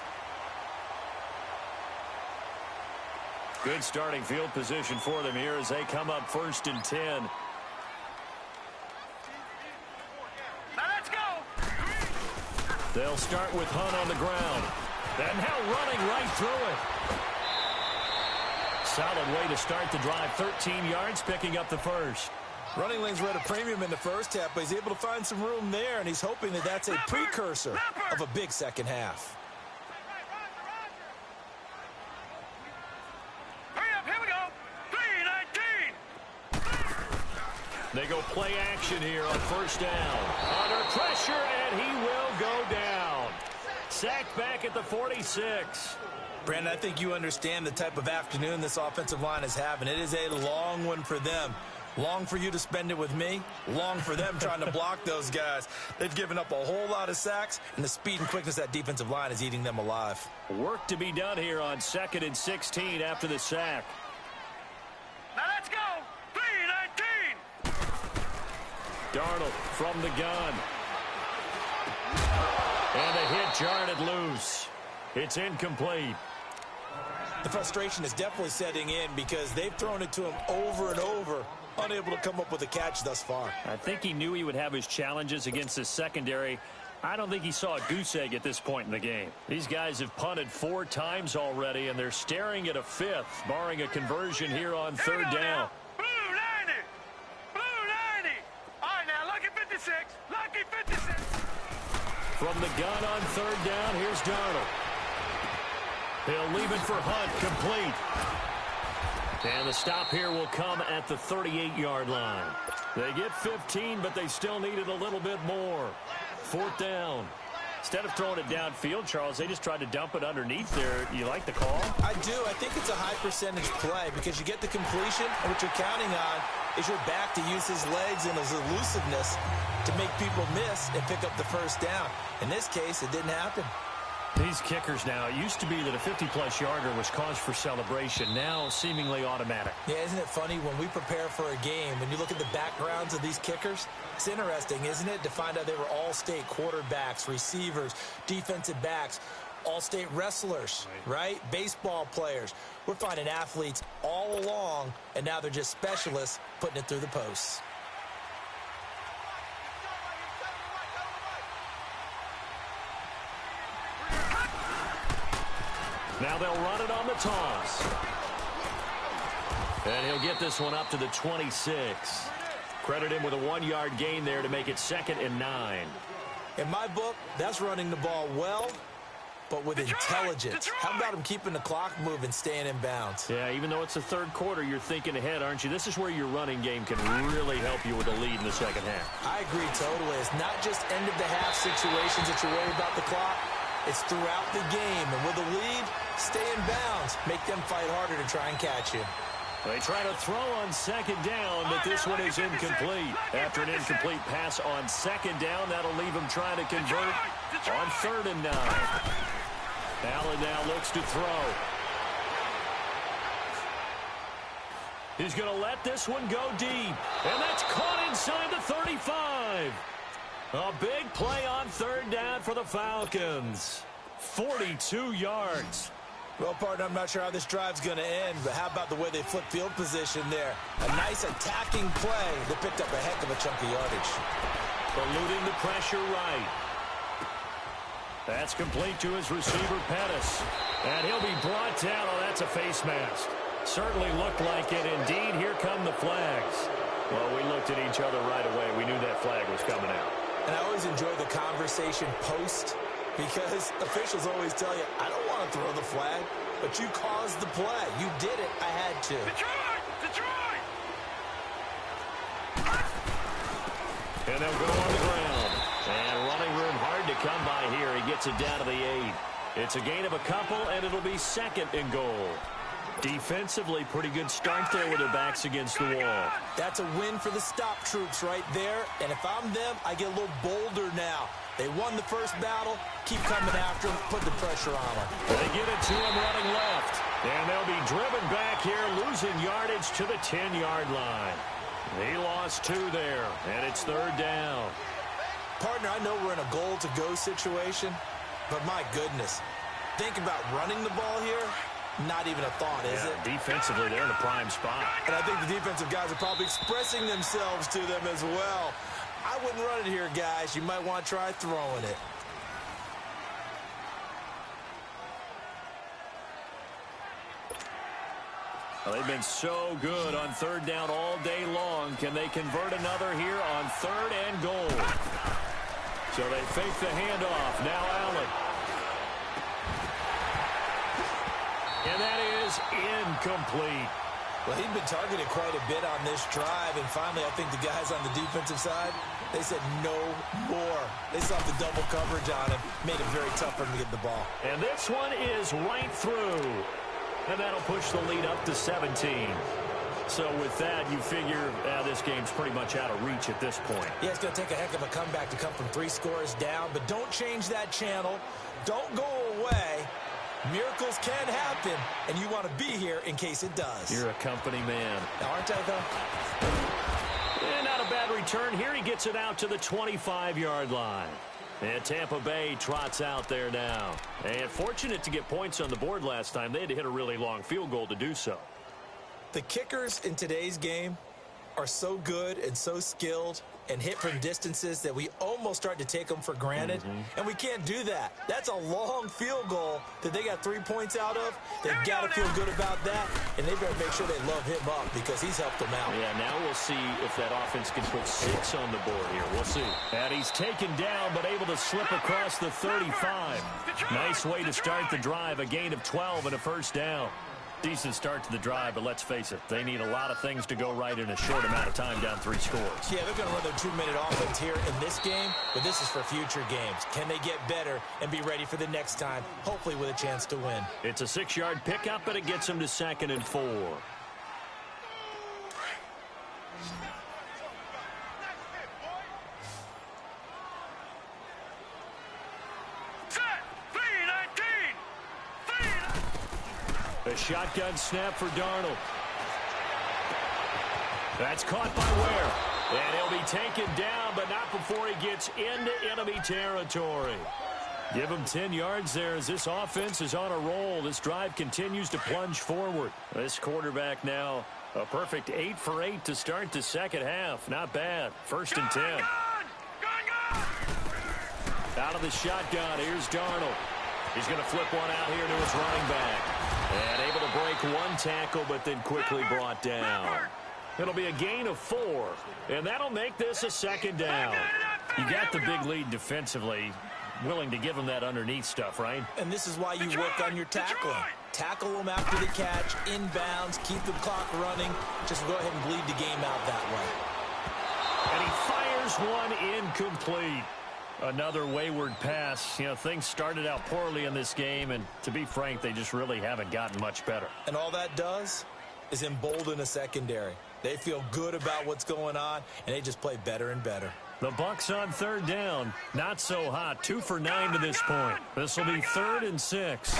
Good starting field position for them here as they come up 1st and 10. Now let's go. They'll start with Hunt on the ground. And now running right through it. Solid way to start the drive. 13 yards, picking up the first. Running lanes were at a premium in the first half, but he's able to find some room there, and he's hoping that that's a precursor of a big second half. Hurry up, here we go. 3-19. They go play action here on first down. Under pressure, and he will go down. Sacked back at the 46. Brandon, I think you understand the type of afternoon this offensive line is having. It is a long one for them. Long for you to spend it with me. Long for them trying to block those guys. They've given up a whole lot of sacks, and the speed and quickness of that defensive line is eating them alive. Work to be done here on 2nd and 16 after the sack. Now let's go. 3-19. Darnold from the gun. And a hit jarred it loose. It's incomplete. The frustration is definitely setting in because they've thrown it to him over and over, unable to come up with a catch thus far. I think he knew he would have his challenges against his secondary. I don't think he saw a goose egg at this point in the game. These guys have punted 4 times already, and they're staring at a 5th, barring a conversion here on 3rd down. Blue 90. Blue 90. All right, now, lucky 56. Lucky 56. From the gun on 3rd down, here's Darnold. He'll leave it for Hunt, complete. And the stop here will come at the 38-yard line. They get 15, but they still needed a little bit more. 4th down. Instead of throwing it downfield, Charles, they just tried to dump it underneath there. You like the call? I do. I think it's a high-percentage play because you get the completion, and what you're counting on is your back to use his legs and his elusiveness to make people miss and pick up the first down. In this case, it didn't happen. These kickers now, it used to be that a 50-plus yarder was cause for celebration. Now, seemingly automatic. Yeah, isn't it funny when we prepare for a game, when you look at the backgrounds of these kickers, it's interesting, isn't it, to find out they were all-state quarterbacks, receivers, defensive backs, all-state wrestlers, right? Baseball players. We're finding athletes all along, and now they're just specialists putting it through the posts. Now they'll run it on the toss. And he'll get this one up to the 26. Credit him with a 1-yard gain there to make it 2nd and 9. In my book, that's running the ball well, but with intelligence. How about him keeping the clock moving, staying in bounds? Yeah, even though it's the 3rd quarter, you're thinking ahead, aren't you? This is where your running game can really help you with a lead in the 2nd half. I agree totally. It's not just end-of-the-half situations that you're worried about the clock. It's throughout the game. And with a lead, stay in bounds. Make them fight harder to try and catch you. They try to throw on 2nd down, but this one is incomplete. After an incomplete pass on 2nd down, that'll leave him trying to convert on 3rd and 9. Allen now looks to throw. He's going to let this one go deep. And that's caught inside the 35. A big play on 3rd down for the Falcons. 42 yards. Well, partner, I'm not sure how this drive's going to end, but how about the way they flip field position there? A nice attacking play that picked up a heck of a chunk of yardage. Eluding the pressure right. That's complete to his receiver, Pettis. And he'll be brought down. Oh, that's a face mask. Certainly looked like it. Indeed, here come the flags. Well, we looked at each other right away. We knew that flag was coming out. And I always enjoy the conversation post because officials always tell you, I don't want to throw the flag, but you caused the play. You did it. I had to. Detroit! Detroit! And they'll go on the ground. And running room hard to come by here. He gets it down to the 8. It's a gain of a couple, and it'll be 2nd and goal. Defensively, pretty good start there with their backs against the wall. That's a win for the stop troops right there. And if I'm them, I get a little bolder now. They won the first battle. Keep coming after them. Put the pressure on them. They get it to him running left. And they'll be driven back here, losing yardage to the 10-yard line. He lost 2 there, and it's 3rd down. Partner, I know we're in a goal-to-go situation, but my goodness. Think about running the ball here. Not even a thought, is it? Defensively, they're in a prime spot. And I think the defensive guys are probably expressing themselves to them as well. I wouldn't run it here, guys. You might want to try throwing it. Well, they've been so good on third down all day long. Can they convert another here on 3rd and goal? So they fake the handoff. Now Allen. And that is incomplete. Well, he'd been targeted quite a bit on this drive, and finally I think the guys on the defensive side, they said no more. They saw the double coverage on him, made it very tough for him to get the ball. And this one is right through. And that'll push the lead up to 17. So with that, you figure this game's pretty much out of reach at this point. Yeah, it's going to take a heck of a comeback to come from 3 scores down, but don't change that channel. Don't go away. Miracles can happen, and you want to be here in case it does. You're a company man. Aren't I, though? And not a bad return here. He gets it out to the 25-yard line. And Tampa Bay trots out there now. And fortunate to get points on the board last time. They had to hit a really long field goal to do so. The kickers in today's game are so good and so skilled and hit from distances that we almost start to take them for granted. And we can't do that. That's a long field goal that they got 3 points out of. They've got to feel good about that, and they better make sure they love him up because he's helped them out. Yeah, now we'll see if that offense can put 6 on the board here. We'll see. And he's taken down but able to slip across the 35. Nice way to start the drive, a gain of 12 and a first down. Decent start to the drive, but let's face it, they need a lot of things to go right in a short amount of time down 3 scores. Yeah, they're going to run their 2-minute offense here in this game, but this is for future games. Can they get better and be ready for the next time, hopefully with a chance to win? It's a 6-yard pickup, but it gets them to 2nd and 4. A shotgun snap for Darnold. That's caught by Ware. And he'll be taken down, but not before he gets into enemy territory. Give him 10 yards there as this offense is on a roll. This drive continues to plunge forward. This quarterback now a perfect 8 for 8 to start the second half. Not bad. 1st and 10. Out of the shotgun, here's Darnold. He's going to flip one out here to his running back. And able to break 1 tackle, but then quickly brought down. It'll be a gain of 4, and that'll make this a 2nd down. You got the big lead defensively, willing to give them that underneath stuff, right? And this is why you work on your tackling. Tackle them after the catch, inbounds, keep the clock running. Just go ahead and bleed the game out that way. And he fires one incomplete. Another wayward pass. You know, things started out poorly in this game, and to be frank, they just really haven't gotten much better. And all that does is embolden a secondary. They feel good about what's going on, and they just play better and better. The Bucs on 3rd down. Not so hot. 2 for 9 to this point. This will be 3rd and 6.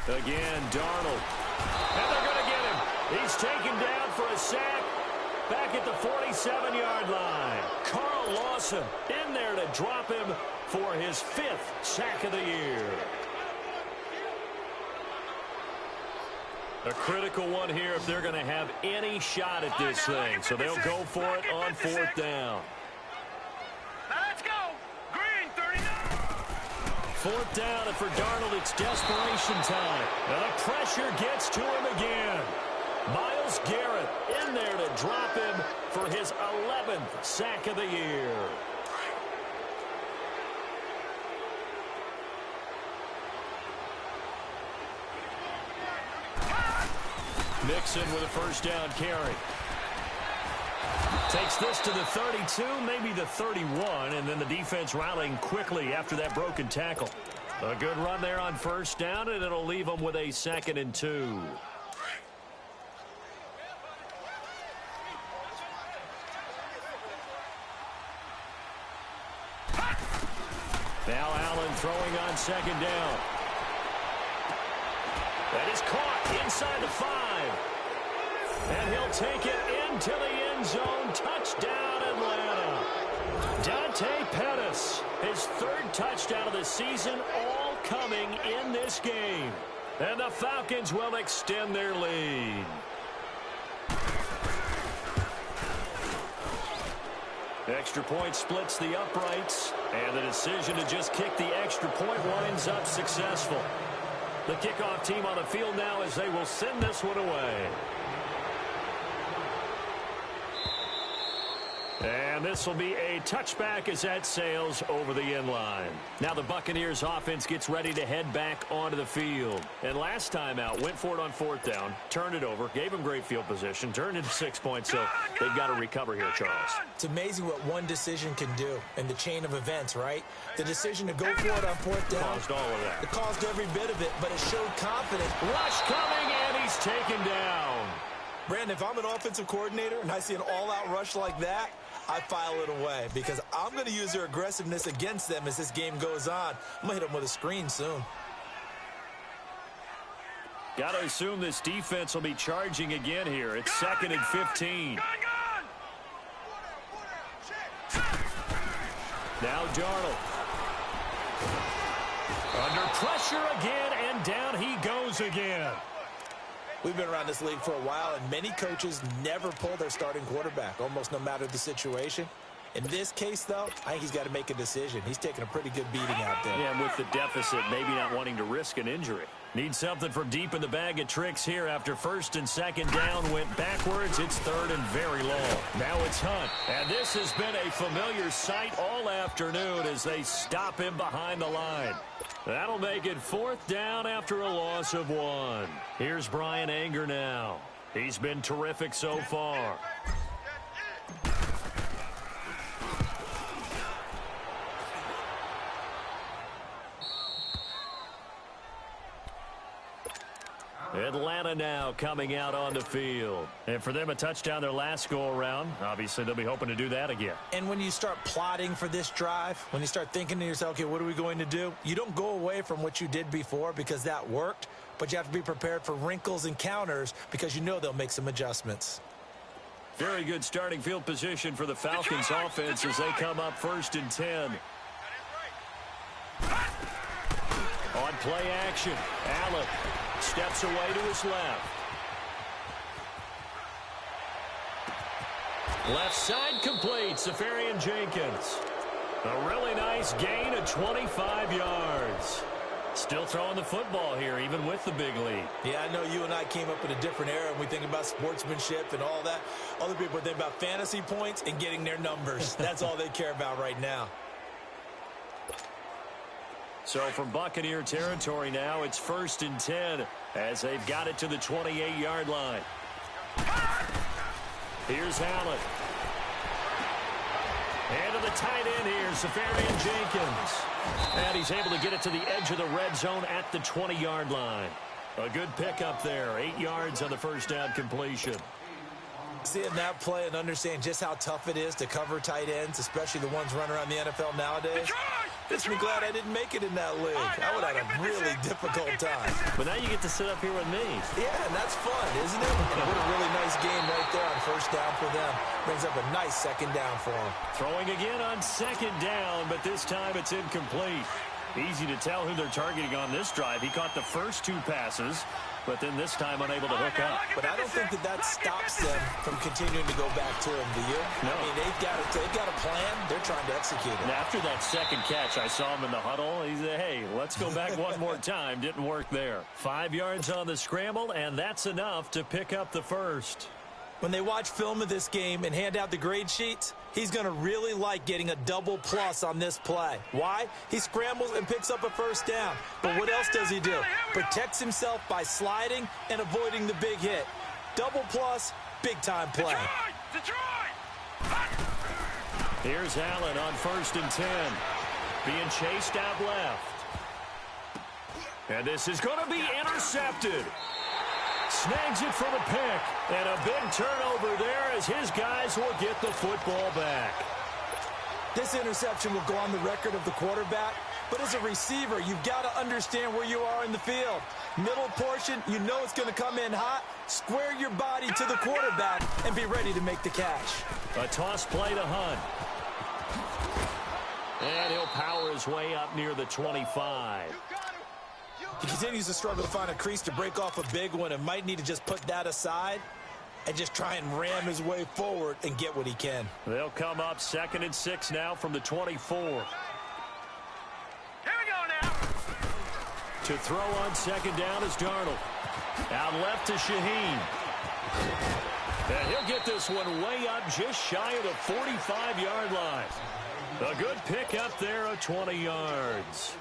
Again, Darnold. And they're going to get him. He's taken down for a sack. Back at the 47-yard line. Carl Lawson in there to drop him for his 5th sack of the year. A critical one here if they're going to have any shot at this thing. So they'll go for it on 4th down. Let's go. Green 39. 4th down, and for Darnold, it's desperation time. And the pressure gets to him again. Myles Garrett in there to drop him for his 11th sack of the year. Mixon with a first down carry. Takes this to the 32, maybe the 31, and then the defense rallying quickly after that broken tackle. A good run there on 1st down, and it'll leave them with a 2nd and 2. Now Allen throwing on 2nd down. That is caught inside the 5. And he'll take it into the end zone. Touchdown, Atlanta. Dante Pettis, his 3rd touchdown of the season, all coming in this game. And the Falcons will extend their lead. Extra point splits the uprights, and the decision to just kick the extra point winds up successful. The kickoff team on the field now as they will send this one away. And this will be a touchback as that sails over the end line. Now the Buccaneers offense gets ready to head back onto the field. And last time out, went for it on 4th down, turned it over, gave them great field position, turned into 6 points, so they've got to recover here, Charles. It's amazing what one decision can do in the chain of events, right? The decision to go for it on 4th down. Caused all of that. It caused every bit of it, but it showed confidence. Rush coming, and he's taken down. Brandon, if I'm an offensive coordinator and I see an all-out rush like that, I file it away because I'm going to use their aggressiveness against them as this game goes on. I'm going to hit them with a screen soon. Got to assume this defense will be charging again here. It's 2nd and 15. Now Darnold. Under pressure again, and down he goes again. We've been around this league for a while, and many coaches never pull their starting quarterback, almost no matter the situation. In this case, though, I think he's got to make a decision. He's taking a pretty good beating out there. Yeah, and with the deficit, maybe not wanting to risk an injury. Needs something from deep in the bag of tricks here after 1st and 2nd down went backwards. It's 3rd and very long. Now it's Hunt. And this has been a familiar sight all afternoon as they stop him behind the line. That'll make it 4th down after a loss of 1. Here's Brian Anger now. He's been terrific so far. Atlanta now coming out on the field. And for them, a touchdown their last go-around. Obviously, they'll be hoping to do that again. And when you start plotting for this drive, when you start thinking to yourself, okay, what are we going to do? You don't go away from what you did before because that worked, but you have to be prepared for wrinkles and counters because you know they'll make some adjustments. Very good starting field position for the Falcons offense as they come up 1st and 10. On play action, Allen steps away to his left. Left side complete, Safarian Jenkins. A really nice gain of 25 yards. Still throwing the football here, even with the big lead. Yeah, I know you and I came up in a different era, and we think about sportsmanship and all that. Other people think about fantasy points and getting their numbers. That's all they care about right now. So from Buccaneer territory now, it's 1st and 10 as they've got it to the 28-yard line. Here's Allen. And to the tight end here, Safarian Jenkins. And he's able to get it to the edge of the red zone at the 20-yard line. A good pickup there, 8 yards on the 1st down completion. Seeing that play and understand just how tough it is to cover tight ends, especially the ones running around the NFL nowadays, makes me glad I didn't make it in that league. I would have had a really difficult time. But now you get to sit up here with me. Yeah, and that's fun, isn't it? And what a really nice game right there on 1st down for them. Brings up a nice 2nd down for them. Throwing again on 2nd down, but this time it's incomplete. Easy to tell who they're targeting on this drive. He caught the first 2 passes, but then this time unable to hook up. But I don't think that stops them from continuing to go back to him, do you? No. I mean, they've got a plan. They're trying to execute it. And after that 2nd catch, I saw him in the huddle. He said, hey, let's go back one more time. Didn't work there. 5 yards on the scramble, and that's enough to pick up the 1st. When they watch film of this game and hand out the grade sheets, he's going to really like getting a double plus on this play. Why? He scrambles and picks up a 1st down. But what else does he do? Protects himself by sliding and avoiding the big hit. Double plus, big-time play. Here's Allen on 1st and 10. Being chased out left. And this is going to be intercepted. Snags it for the pick. And a big turnover there as his guys will get the football back. This interception will go on the record of the quarterback. But as a receiver, you've got to understand where you are in the field. Middle portion, you know it's going to come in hot. Square your body to the quarterback and be ready to make the catch. A toss play to Hunt. And he'll power his way up near the 25. He continues to struggle to find a crease to break off a big one and might need to just put that aside and just try and ram his way forward and get what he can. They'll come up 2nd and 6 now from the 24. Here we go now. To throw on second down is Darnold. Out left to Shaheen. And he'll get this one way up just shy of the 45-yard line. A good pick up there at 20 yards.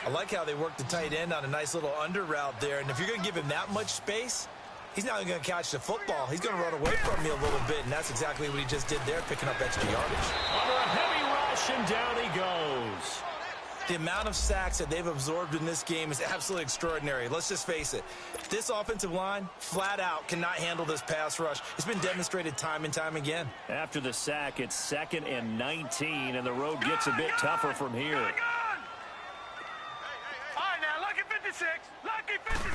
I like how they work the tight end on a nice little under route there. And if you're going to give him that much space, he's not going to catch the football. He's going to run away from you a little bit, and that's exactly what he just did there, picking up extra yardage. Under a heavy rush, and down he goes. The amount of sacks that they've absorbed in this game is absolutely extraordinary. Let's just face it. This offensive line, flat out, cannot handle this pass rush. It's been demonstrated time and time again. After the sack, it's 2nd and 19, and the road gets a bit tougher from here. All right, now, lucky 56. Lucky 56.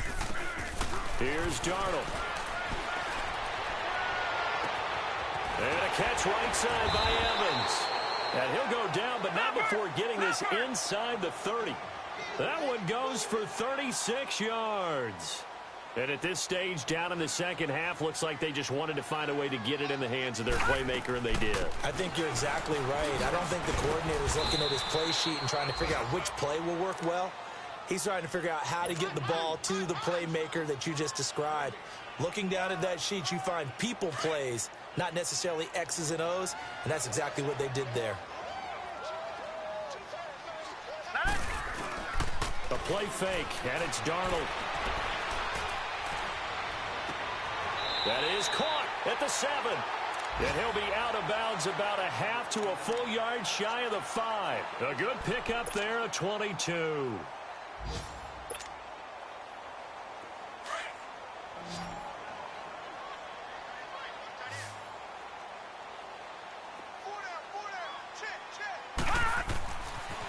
Here's Darnold. And a catch right side by Evans. And he'll go down, but not before getting this inside the 30. That one goes for 36 yards. And at this stage, down in the second half, looks like they just wanted to find a way to get it in the hands of their playmaker, and they did. I think you're exactly right. I don't think the coordinator's looking at his play sheet and trying to figure out which play will work well. He's trying to figure out how to get the ball to the playmaker that you just described. Looking down at that sheet, you find people plays, not necessarily X's and O's, and that's exactly what they did there. A play fake, and it's Darnold. That is caught at the 7. And he'll be out of bounds about a half to a full yard shy of the 5. A good pickup there at 22.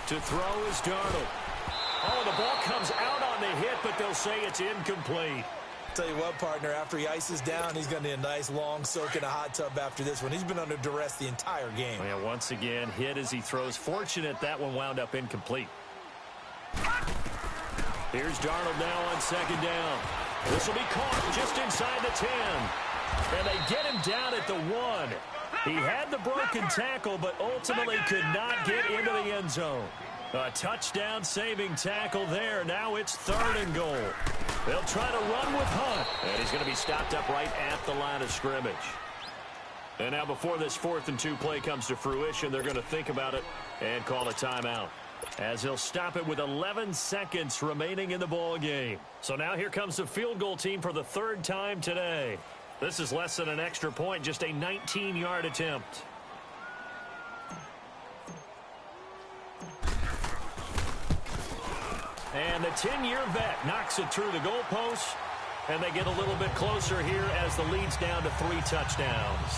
To throw is Darnold. Oh, the ball comes out on the hit, but they'll say it's incomplete. Tell you what, partner, after he ices down, he's going to need a nice long soak in a hot tub after this one. He's been under duress the entire game. Well, once again, hit as he throws. Fortunate that one wound up incomplete. Here's Darnold now on second down. This will be caught just inside the 10. And they get him down at the 1. He had the broken tackle, but ultimately could not get into the end zone. A touchdown-saving tackle there. Now it's 3rd and goal. They'll try to run with Hunt. And he's going to be stopped up right at the line of scrimmage. And now before this 4th and 2 play comes to fruition, they're going to think about it and call a timeout, as he'll stop it with 11 seconds remaining in the ball game. So now here comes the field goal team for the 3rd time today. This is less than an extra point, just a 19-yard attempt. And the 10-year vet knocks it through the goalpost, and they get a little bit closer here as the lead's down to 3 touchdowns.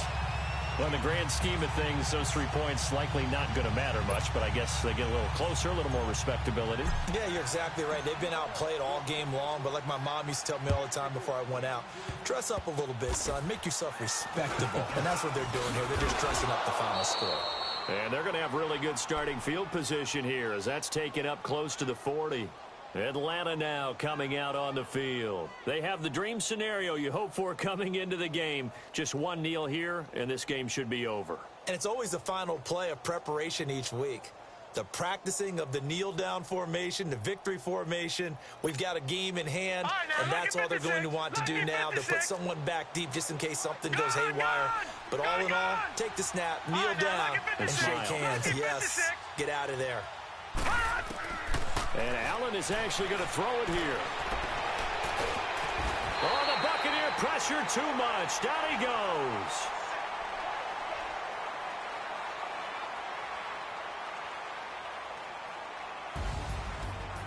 Well, in the grand scheme of things, those 3 points likely not going to matter much, but I guess they get a little closer, a little more respectability. Yeah, you're exactly right. They've been outplayed all game long, but like my mom used to tell me all the time before I went out, dress up a little bit, son. Make yourself respectable. And that's what they're doing here. They're just dressing up the final score. And they're going to have really good starting field position here, as that's taken up close to the 40. Atlanta now coming out on the field. They have the dream scenario you hope for coming into the game. Just one kneel here, and this game should be over. And it's always the final play of preparation each week. The practicing of the kneel-down formation, the victory formation. We've got a game in hand, and that's all they're going to want to do now, to put someone back deep just in case something goes haywire. But all in all, take the snap, kneel down, and shake hands. Yes, get out of there. And Allen is actually going to throw it here. Oh, the Buccaneer pressure too much. Down he goes.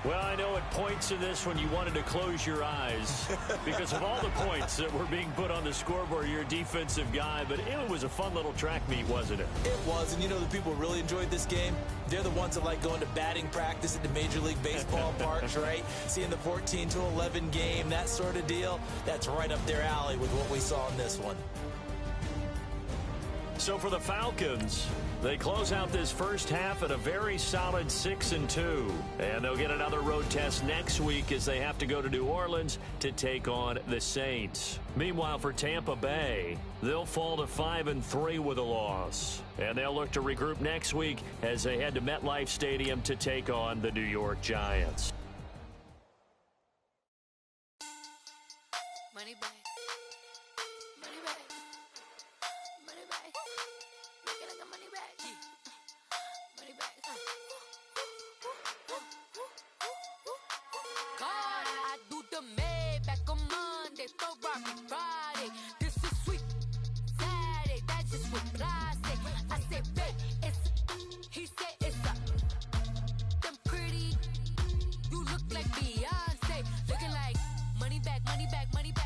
Well, I know at points in this one you wanted to close your eyes because of all the points that were being put on the scoreboard. You're a defensive guy, but it was a fun little track meet, wasn't it? It was, and you know the people who really enjoyed this game? They're the ones that like going to batting practice at the Major League Baseball parks, right? Seeing the 14-11 game, that sort of deal. That's right up their alley with what we saw in this one. So for the Falcons, they close out this first half at a very solid 6-2. And they'll get another road test next week as they have to go to New Orleans to take on the Saints. Meanwhile, for Tampa Bay, they'll fall to 5-3 with a loss. And they'll look to regroup next week as they head to MetLife Stadium to take on the New York Giants. back, money back, money back.